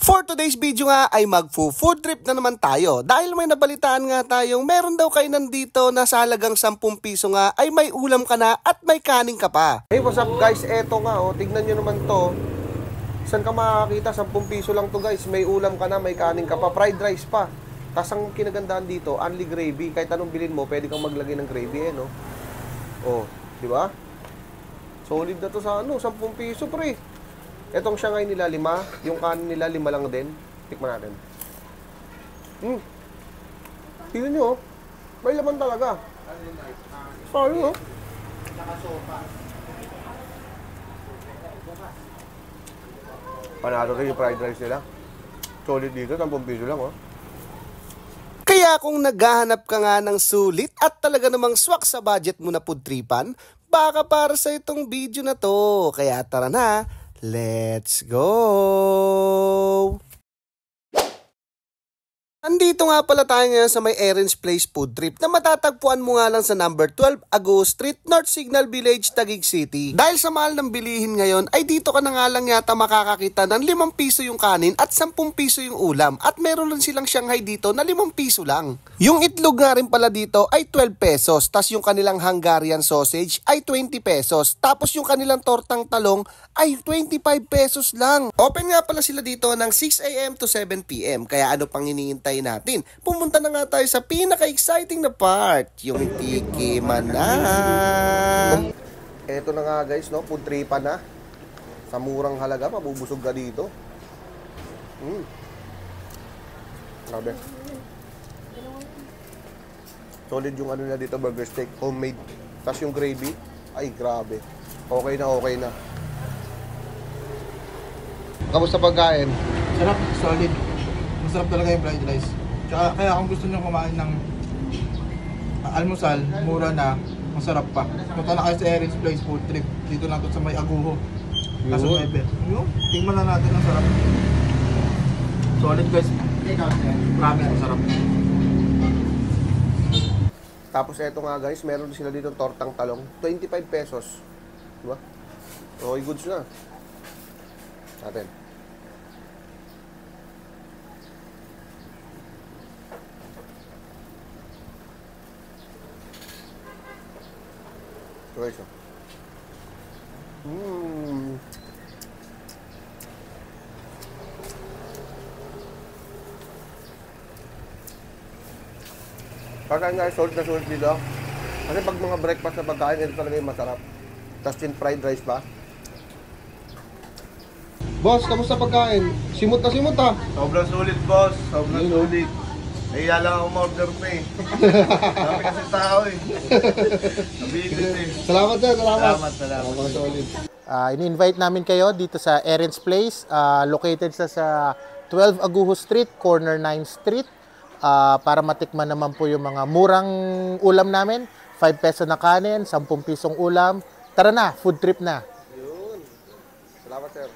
For today's video nga ay mag-food trip na naman tayo dahil may nabalitaan nga tayong meron daw kainan dito na sa halagang 10 piso nga ay may ulam ka na at may kanin ka pa. Hey, what's up guys? Eto nga tignan nyo naman to. Saan ka makakita? 10 piso lang to guys. May ulam ka na, may kanin ka pa, fried rice pa. Tas ang kinagandaan dito, only gravy. Kahit anong bilhin mo, pwede kang maglagay ng gravy no? Oh, di ba? Solid na to sa 10 piso pre. Etong Shanghai nila 5, yung kanin nila 5 lang din. Tikman natin. Tingnan nyo, may laman talaga. Sorry, Panalo rin yung fried rice nila. Solid dito, 10 piso lang, Kaya kung naghahanap ka nga ng sulit at talaga namang swak sa budget mo na food tripan, baka para sa itong video na to. Kaya tara na, let's go! Andito nga pala tayo ngayon sa may Erin's Place Food Trip na matatagpuan mo nga lang sa number 12 August Street, North Signal Village, Taguig City. Dahil sa mahal ng bilihin ngayon ay dito ka na nga lang yata makakakita ng 5 piso yung kanin at 10 piso yung ulam. At meron rin silang Shanghai dito na 5 piso lang. Yung itlog nga rin pala dito ay 12 pesos. Tas yung kanilang Hungarian sausage ay 20 pesos. Tapos yung kanilang tortang talong ay 25 pesos lang. Open nga pala sila dito ng 6 AM to 7 PM. Kaya ano pang iniintay natin? Pumunta na nga tayo sa pinaka-exciting na part, yung tikiman na. Eto na nga guys, food tripan na. Sa murang halaga, mabubusog ka dito. Grabe. Solid yung ano na dito, burger steak, homemade. Tapos yung gravy, ay grabe. Okay na. Kamusta pagkain? Sarap, solid. Masarap talaga yung fried rice. Tsaka, kaya kung gusto nyo kumain ng almusal, mura na, masarap pa. Punta na kayo sa Erin's Place Food Trip. Dito lang to sa may Aguho. Kaso 9. Tingnan na natin ang sarap. Solid guys. Promise, masarap. Tapos eto nga guys, meron sila dito tortang talong. 25 pesos. Diba? Okay, goods na. Natin. Okay siya. Pagkain nga, solid na solid dito. Kasi pag mga breakfast na pagkain, ito talaga yung masarap. Tapos yung fried rice pa. Boss, kamusta pagkain? Simot na simot ha? Sobrang sulit boss, sobrang sulit. Nahiya lang ako ma-order pa eh. Dami kasi tao eh. Nabilis eh. Salamat sir, Salamat. Ini-invite namin kayo dito sa Erin's Place, located sa 12 Aguho Street, corner 9 Street, para matikman naman po yung mga murang ulam namin. 5 peso na kanin, 10 pisong ulam. Tara na, food trip na. Yun. Salamat sir.